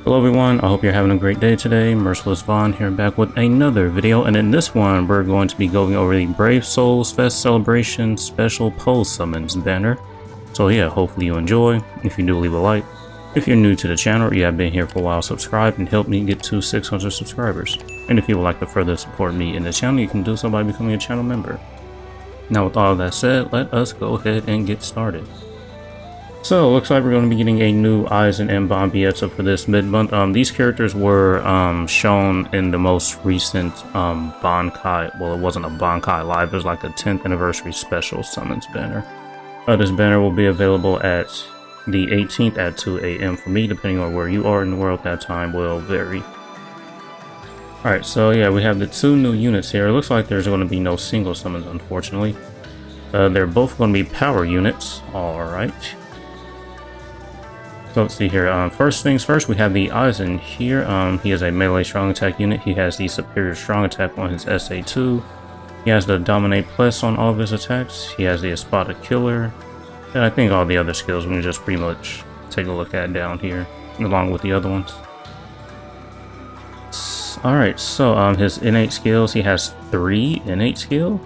Hello everyone, I hope you're having a great day today. MersLess Ones here, back with another video, and in this one we're going to be going over the Brave Souls Fest Celebration Special Pole Summons banner. So yeah, hopefully you enjoy. If you do, leave a like. If you're new to the channel or you have been here for a while, subscribe and help me get to 600 subscribers. And if you would like to further support me in the channel, you can do so by becoming a channel member. Now with all that said, let us go ahead and get started. So, looks like we're going to be getting a new Aizen and BBS for this mid-month. These characters were shown in the most recent Bankai. Well, it wasn't a Bankai Live, it was like a 10th anniversary special summons banner. This banner will be available at the 18th at 2 AM for me, depending on where you are in the world. That time will vary. Alright, so yeah, we have the two new units here. It looks like there's going to be no single summons, unfortunately. They're both going to be power units. Alright. So let's see here. First things first, we have the Aizen here. He is a melee strong attack unit. He has the superior strong attack on his SA2. He has the dominate plus on all of his attacks. He has the Espada killer. And I think all the other skills we can just pretty much take a look at down here, along with the other ones. Alright, so his innate skills, he has 3 innate skills.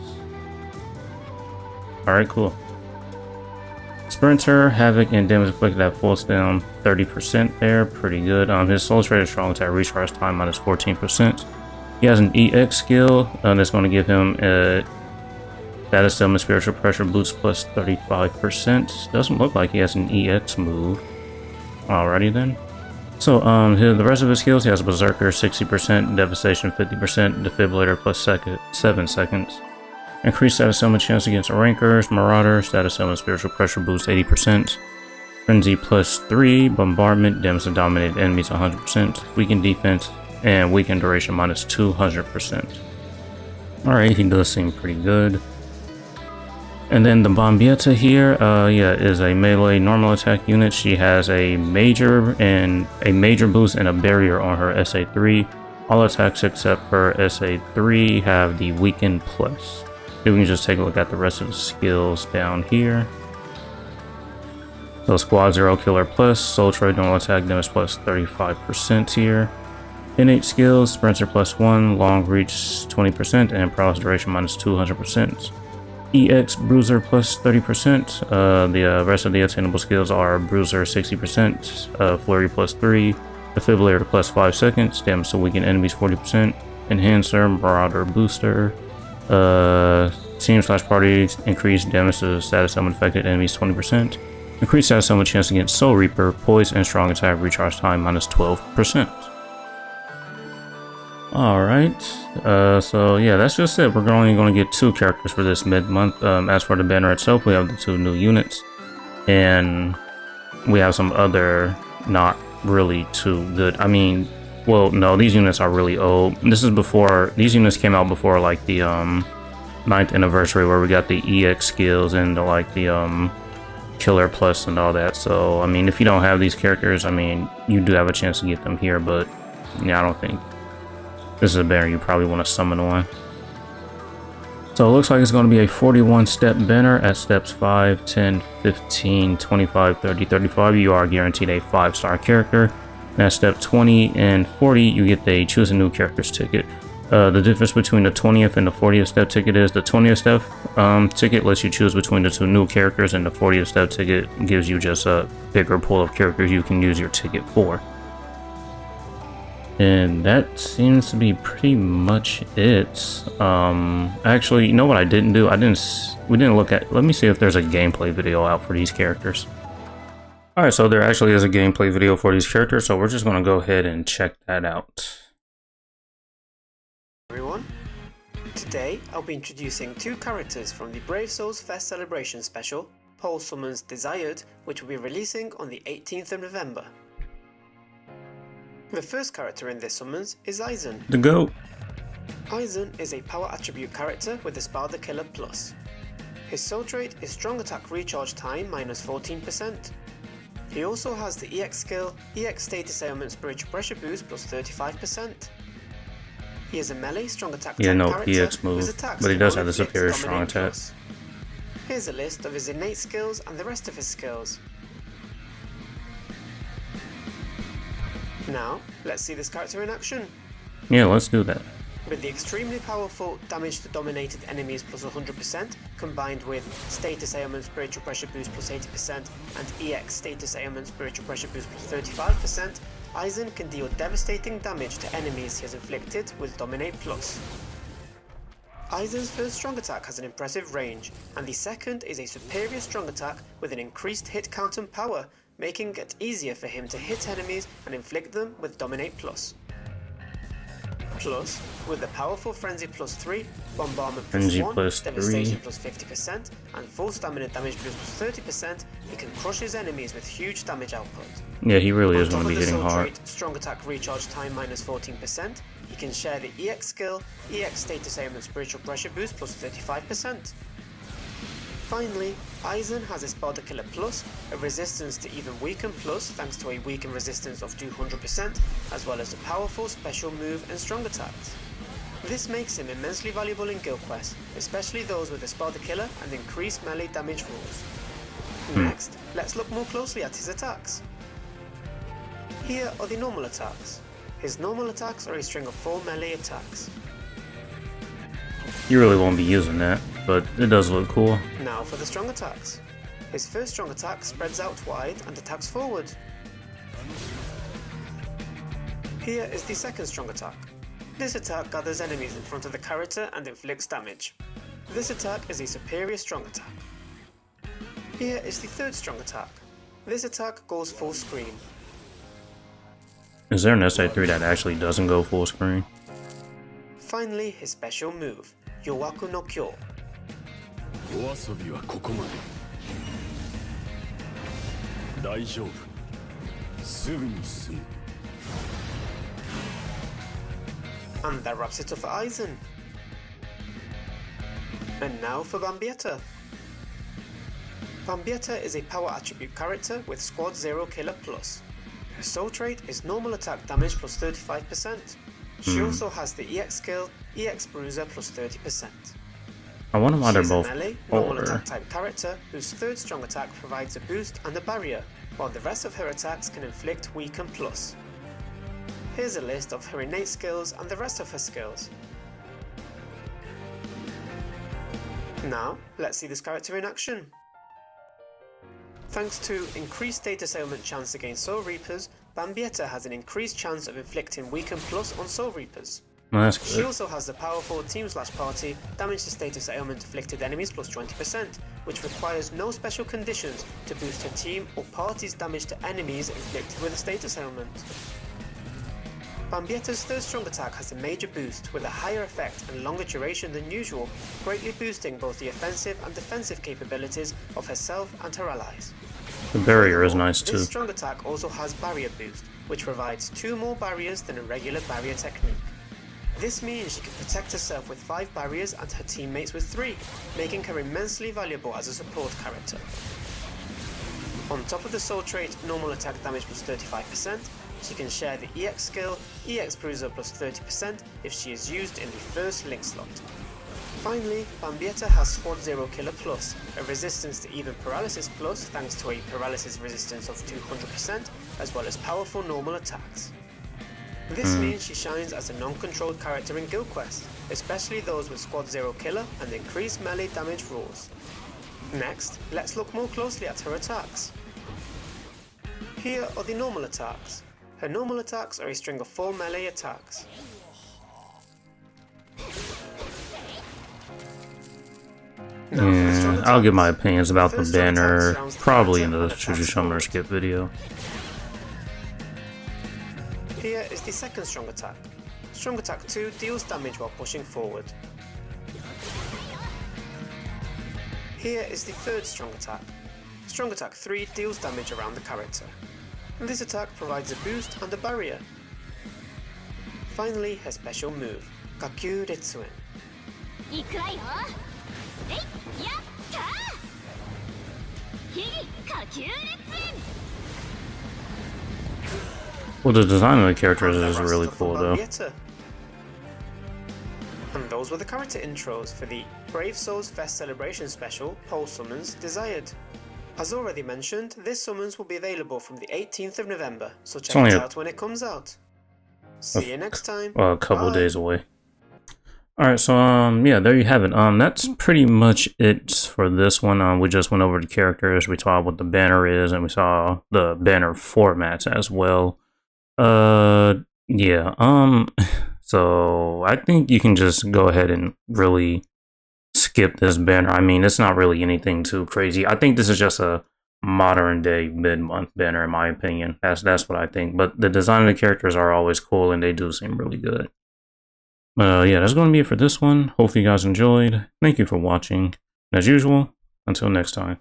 Alright, cool. Sprinter, Havoc, and damage inflicted at full down 30% there, pretty good. His Soul Trader strong attack recharge time minus 14%. He has an EX skill that's going to give him a status summon spiritual pressure boost plus 35%. Doesn't look like he has an EX move. Alrighty then. So the rest of his skills, he has Berserker 60%, Devastation 50%, Defibrillator plus 7 seconds. Increased status summon chance against Rankers, Marauder, status summon spiritual pressure boost 80%. Frenzy plus 3, bombardment, damage to dominated enemies 100%, weakened defense, and weakened duration minus 200%. Alright, he does seem pretty good. And then the Bombietta here, is a melee normal attack unit. She has a major boost and a barrier on her SA3. All attacks except for SA3 have the weakened plus. We can just take a look at the rest of the skills down here. So Squad 0 Killer plus, Soul Trade normal attack damage plus 35% here. Innate skills, Sprinter plus 1, Long Reach 20%, and Prowess duration minus 200%. EX Bruiser plus 30%. The rest of the attainable skills are Bruiser 60%, Flurry plus 3, Defibrillator plus 5 seconds, damage to weaken enemies 40%, Enhancer, Marauder Booster. Team/party increased damage to status summon affected enemies 20%. Increased status summon chance against Soul Reaper, Poise, and Strong Attack recharge time minus 12%. Alright, so yeah, that's just it. We're only going to get 2 characters for this mid-month. As for the banner itself, we have the 2 new units. And we have some other not really too good. I mean, well, no, these units are really old. These units came out before like the 9th anniversary, where we got the EX skills and the killer plus and all that. So I mean, if you don't have these characters, I mean, you do have a chance to get them here, but yeah, I don't think this is a banner you probably want to summon on. So it looks like it's going to be a 41 step banner. At steps 5, 10, 15, 25, 30, 35, you are guaranteed a 5-star character. And at step 20 and 40, you get the choose a new characters ticket. The difference between the 20th and the 40th step ticket is the 20th step ticket lets you choose between the 2 new characters, and the 40th step ticket gives you just a bigger pool of characters you can use your ticket for. And that seems to be pretty much it. Actually, you know what I didn't do? We didn't look at, let me see if there's a gameplay video out for these characters. Alright, so there actually is a gameplay video for these characters, so we're just going to go ahead and check that out. Everyone, today I'll be introducing 2 characters from the Brave Souls Fest Celebration Special, Pole Summons Desired, which will be releasing on the 18th of November. The first character in this summons is Aizen. The GOAT. Aizen is a power attribute character with the Espada Killer plus. His soul trait is strong attack recharge time minus 14%. He also has the EX skill, EX status ailment spiritual pressure boost plus 35%. He is a melee strong attack character EX move, but he does have the superior strong attack. Here's a list of his innate skills and the rest of his skills. Now, let's see this character in action. Yeah, let's do that. With the extremely powerful damage to dominated enemies plus 100%, combined with status ailment spiritual pressure boost plus 80% and EX status ailment spiritual pressure boost plus 35%, Aizen can deal devastating damage to enemies he has inflicted with Dominate Plus. Aizen's first strong attack has an impressive range, and the second is a superior strong attack with an increased hit count and power, making it easier for him to hit enemies and inflict them with Dominate Plus. Plus, with the powerful Frenzy plus 3, Bombardment plus Frenzy 1, plus Devastation 3. plus 50%, and full stamina damage boost plus 30%, he can crush his enemies with huge damage output. Yeah, he really On is top going to of be the hitting soul hard. trait, strong attack recharge time minus 14%, he can share the EX skill, EX status ailment spiritual pressure boost plus 35%. Finally, Aizen has a Sparda Killer Plus, a resistance to even weaken plus thanks to a weaken resistance of 200%, as well as a powerful special move and strong attacks. This makes him immensely valuable in guild quests, especially those with the Sparda Killer and increased melee damage rules. Next, let's look more closely at his attacks. Here are the normal attacks. His normal attacks are a string of 4 melee attacks. You really won't be using that, but it does look cool. Now for the strong attacks. His first strong attack spreads out wide and attacks forward. Here is the second strong attack. This attack gathers enemies in front of the character and inflicts damage. This attack is a superior strong attack. Here is the third strong attack. This attack goes full screen. Is there an SA3 that actually doesn't go full screen? Finally, his special move, Yowaku no Kyo. お遊びはここまで。大丈夫。すぐに済む。 And that wraps it up for Aizen. And now for Bambietta. Bambietta is a power attribute character with Squad 0 Killer Plus. Her soul trait is normal attack damage plus 35%. She also has the EX skill, EX Bruiser plus 30%. I wonder why they're She's a both melee, normal older. attack type character whose third strong attack provides a boost and a barrier, while the rest of her attacks can inflict weaken plus. Here's a list of her innate skills and the rest of her skills. Now, let's see this character in action. Thanks to increased status ailment chance against Soul Reapers, Bambietta has an increased chance of inflicting Weaken Plus on Soul Reapers. Well, that's She good. also has the powerful Team/Party damage to status ailment afflicted enemies plus 20%, which requires no special conditions to boost her team or party's damage to enemies inflicted with a status ailment. Bambietta's third strong attack has a major boost with a higher effect and longer duration than usual, greatly boosting both the offensive and defensive capabilities of herself and her allies. The barrier is nice This too. strong attack also has barrier boost, which provides 2 more barriers than a regular barrier technique. This means she can protect herself with 5 barriers and her teammates with 3, making her immensely valuable as a support character. On top of the soul trait normal attack damage plus 35%, she can share the EX skill, EX Bruiser plus 30% if she is used in the first link slot. Finally, Bambietta has Squad 0 Killer Plus, a resistance to even Paralysis Plus thanks to a Paralysis resistance of 200%, as well as powerful normal attacks. This means she shines as a non-controlled character in guild quests, especially those with Squad 0 Killer and increased melee damage rules. Next, let's look more closely at her attacks. Here are the normal attacks. Her normal attacks are a string of 4 melee attacks. Now for the strong Yeah, I'll give my attacks. opinions about the First strong attack banner surrounds the probably in character the and attacks Chuju Summoner forward. skip video. Here is the second strong attack. Strong attack 2 deals damage while pushing forward. Here is the third strong attack. Strong attack 3 deals damage around the character. This attack provides a boost and a barrier. Finally, her special move, Gakyu Retsuen. いくわよえいやったひ火球列園 Well, the design of the characters And is the rest really of cool the though. Bambietta. And those were the character intros for the Brave Souls Fest Celebration Special Pole Summons Desired. As already mentioned, this summons will be available from the 18th of November, so check only it out when it comes out. See you next time. a couple of Bye. days away. Alright, so yeah, there you have it. That's pretty much it for this one. We just went over the characters, we saw what the banner is, and we saw the banner formats as well. Yeah, so I think you can just go ahead and really skip this banner. I mean, it's not really anything too crazy. I think this is just a modern day mid-month banner, in my opinion. That's what I think. But the design of the characters are always cool, and they do seem really good. Yeah, that's going to be it for this one. Hopefully you guys enjoyed. Thank you for watching. And as usual, until next time.